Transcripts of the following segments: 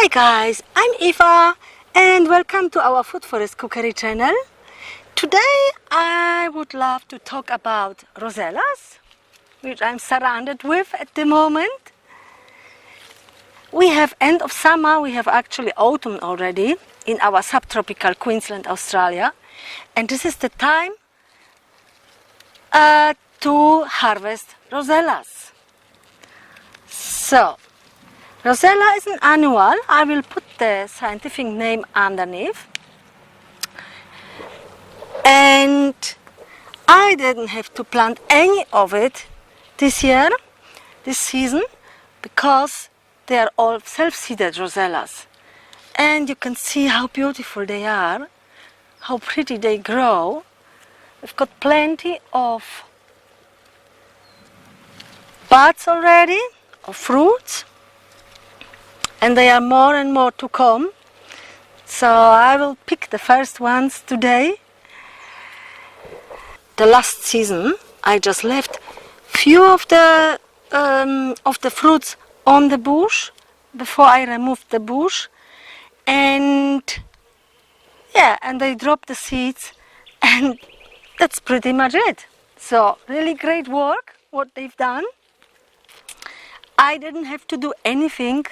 Hi guys, I'm Eva and welcome to our Food Forest Cookery channel. Today I would love to talk about Rosellas, which I'm surrounded with at the moment. We have end of summer, we have actually autumn already in our subtropical Queensland, Australia, and this is the time to harvest Rosellas. So, Rosella is an annual. I will put the scientific name underneath. And I didn't have to plant any of it this year, this season, because they are all self-seeded Rosellas. And you can see how beautiful they are, how pretty they grow. We've got plenty of buds already, of fruits. And there are more and more to come. So I will pick the first ones today. The last season I just left few of the fruits on the bush before I removed the bush, and they dropped the seeds, and that's pretty much it. So really great work what they've done. I didn't have to do anything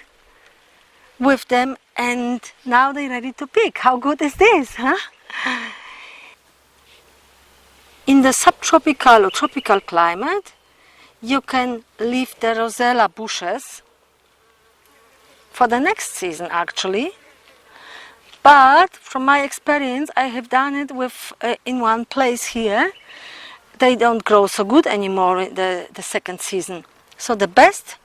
with them, and now they're ready to pick. How good is this, huh? In the subtropical or tropical climate, you can leave the Rosella bushes for the next season actually. But from my experience, I have done it with in one place here. They don't grow so good anymore in the second season. So the best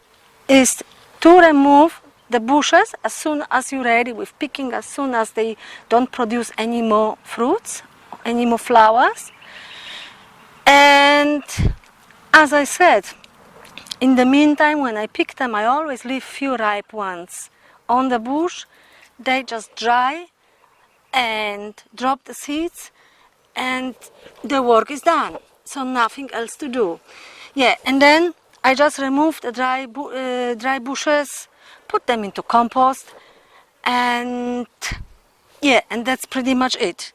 is to remove the bushes as soon as you're ready with picking, as soon as they don't produce any more fruits, any more flowers. And as I said, in the meantime, when I pick them, I always leave few ripe ones on the bush. They just dry and drop the seeds, and the work is done. So nothing else to do. Yeah, and then I just remove the dry bushes, put them into compost, and that's pretty much it.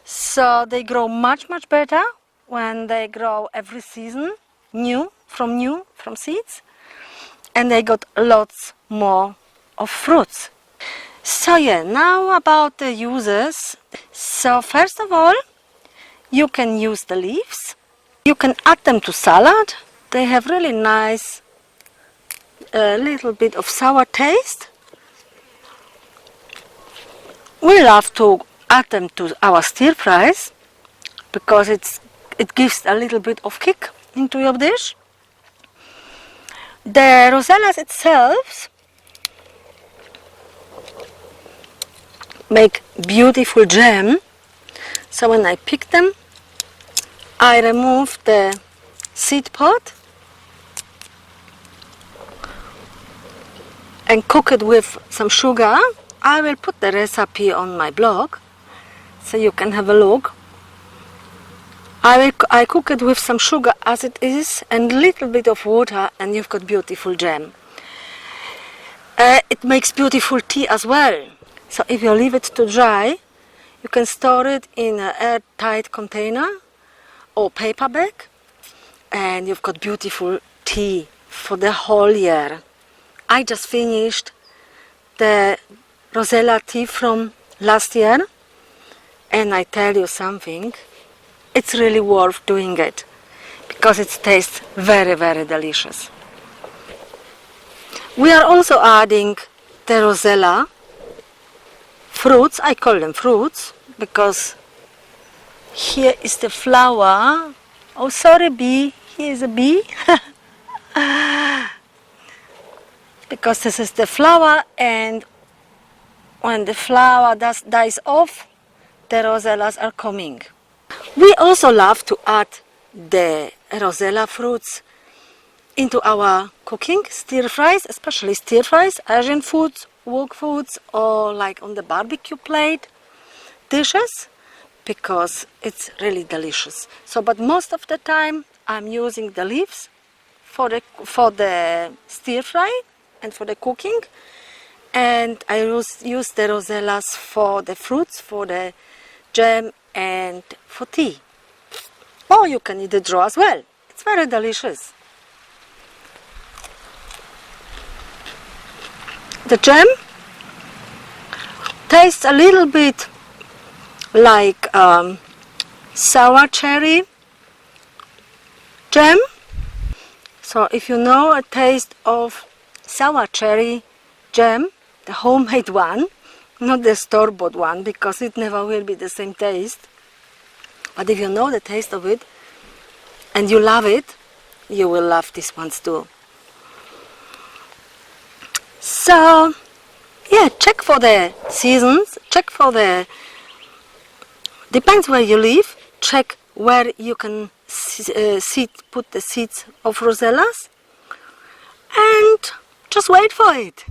So they grow much better when they grow every season, from seeds, and they got lots more of fruits. So now about the uses. So first of all, you can use the leaves. You can add them to salad. They have really nice little bit of sour taste. We love to add them to our stir fries because it gives a little bit of kick into your dish. The Rosellas itself make beautiful jam. So when I pick them, I remove the seed pod and cook it with some sugar. I will put the recipe on my blog so you can have a look. I cook it with some sugar as it is and a little bit of water, and you've got beautiful jam. It makes beautiful tea as well. So if you leave it to dry, you can store it in an airtight container or paper bag, and you've got beautiful tea for the whole year. I just finished the Rosella tea from last year, and I tell you something, it's really worth doing it because it tastes very delicious. We are also adding the Rosella fruits. I call them fruits because here is the flower. Oh, sorry, bee. Here is a bee. Because this is the flower, and when the flower dies off, the Rosellas are coming. We also love to add the Rosella fruits into our cooking, stir fries, especially stir fries, Asian foods, wok foods, or like on the barbecue plate dishes, because it's really delicious. So, but most of the time I'm using the leaves for the stir fry and for the cooking, And I use the rosellas for the fruits, for the jam and for tea. Or you can eat the draw as well. It's very delicious. The jam tastes a little bit like sour cherry jam. So if you know a taste of sour cherry jam, the homemade one, not the store-bought one, because it never will be the same taste. But if you know the taste of it and you love it, you will love these ones too. So, yeah, check for the seasons, check for the, depends where you live, check where you can put the seeds of rosellas, and just wait for it.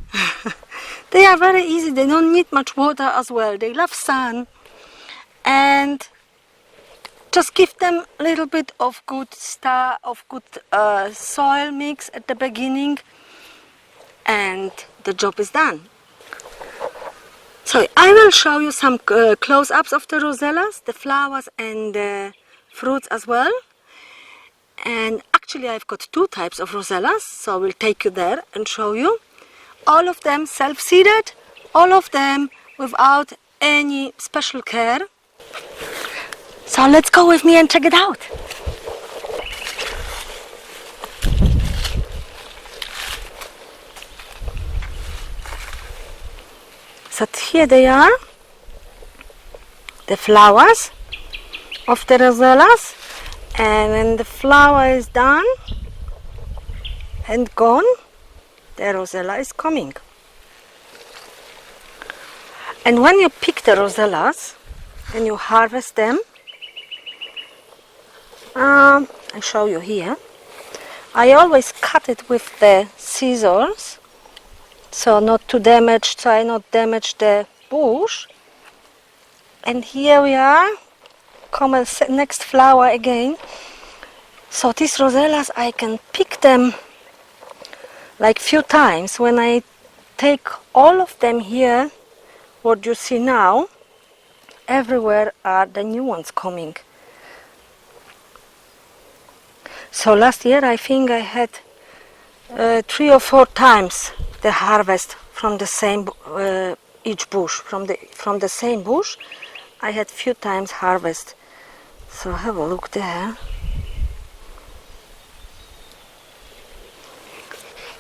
They are very easy, they don't need much water as well, they love sun, and just give them a little bit of good soil mix at the beginning, and the job is done. So I will show you some close-ups of the rosellas, the flowers and the fruits as well. And actually I've got two types of rosellas, so I will take you there and show you. All of them self-seeded, all of them without any special care. So let's go with me and check it out. So here they are, the flowers of the rosellas, and when the flower is done and gone, the rosella is coming. And when you pick the rosellas and you harvest them, I show you here, I always cut it with the scissors, so not to damage, so I not damage the bush. And here we are, come a next flower again. So these rosellas, I can pick them like few times. When I take all of them here, what you see now, everywhere are the new ones coming. So last year I think I had 3 or 4 times the harvest from the same each bush, from the same bush. I had few times harvest. So have a look there.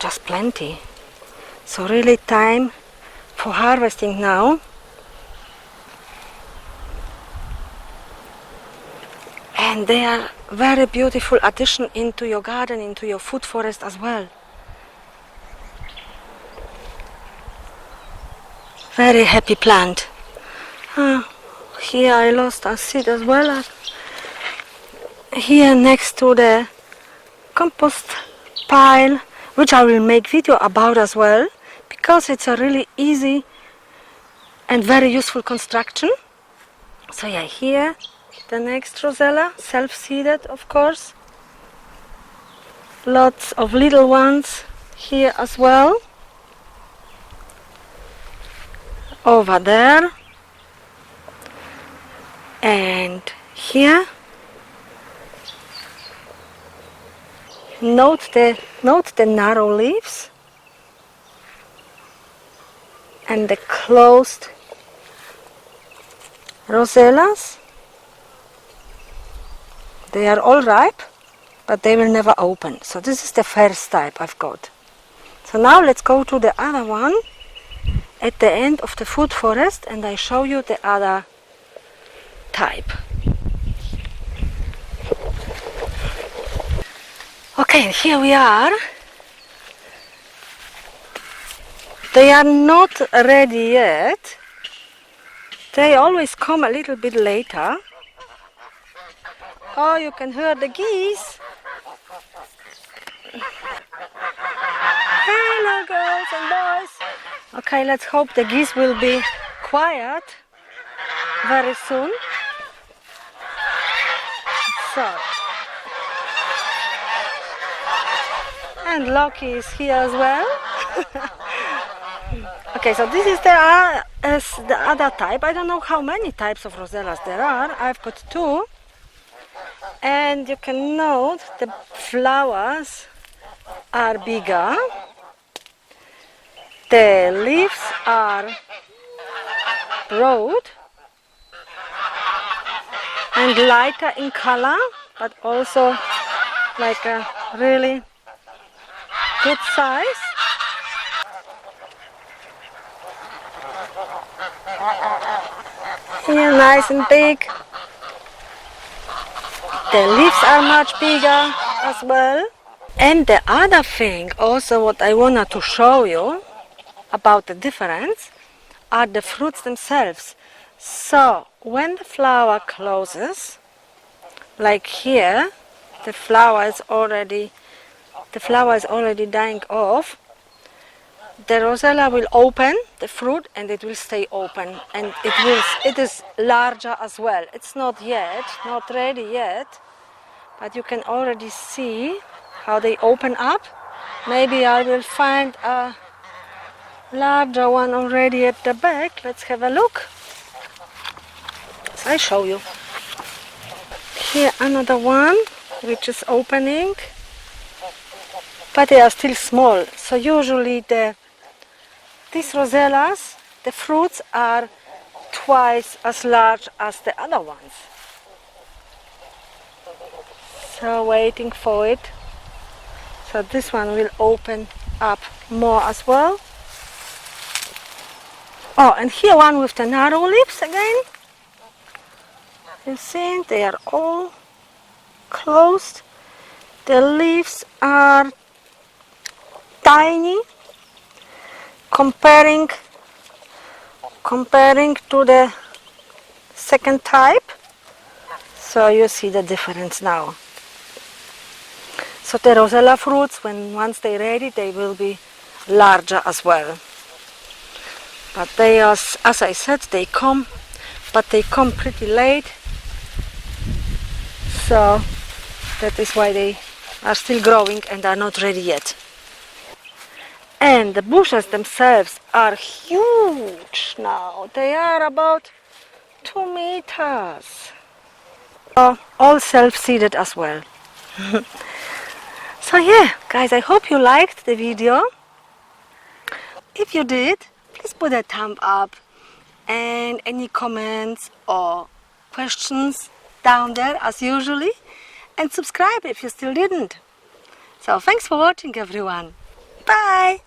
Just plenty. So really time for harvesting now. And they are very beautiful addition into your garden, into your food forest as well. Very happy plant. Here I lost a seed as well. Here next to the compost pile, which I will make video about as well, because it's a really easy and very useful construction. So yeah, here the next rosella, self-seeded of course. Lots of little ones here as well. Over there. And here. Note the narrow leaves and the closed rosellas. They are all ripe, but they will never open. So this is the first type I've got. So now let's go to the other one at the end of the food forest, and I show you the other type. Okay, here we are. They are not ready yet. They always come a little bit later. Oh, you can hear the geese. Hello, girls and boys. Okay, let's hope the geese will be quiet very soon. So, and Loki is here as well. Okay, so this is the other type. I don't know how many types of Rosellas there are. I've got two. And you can note the flowers are bigger. The leaves are broad and lighter in color, but also like a really good size. Here, nice and big. The leaves are much bigger as well. And the other thing also what I wanted to show you about the difference are the fruits themselves. So when the flower closes, like here, the flower is already dying off. The Rosella will open the fruit and it will stay open, and it is larger as well. It's not ready yet, but you can already see how they open up. Maybe I will find a larger one already at the back. Let's have a look. So I show you. Here another one which is opening, but they are still small. So usually these Rosellas, the fruits are twice as large as the other ones. So waiting for it. So this one will open up more as well. Oh, and here one with the narrow leaves again. You see, they are all closed. The leaves are tiny comparing to the second type. So you see the difference now. So the Rosella fruits, once they're ready, they will be larger as well. But they are, as I said, they come pretty late. So that is why they are still growing and are not ready yet. And the bushes themselves are huge now. They are about 2 meters. All self-seeded as well. So yeah, guys, I hope you liked the video. If you did, please put a thumb up, and any comments or questions down there as usually, and subscribe if you still didn't. So thanks for watching, everyone. Bye!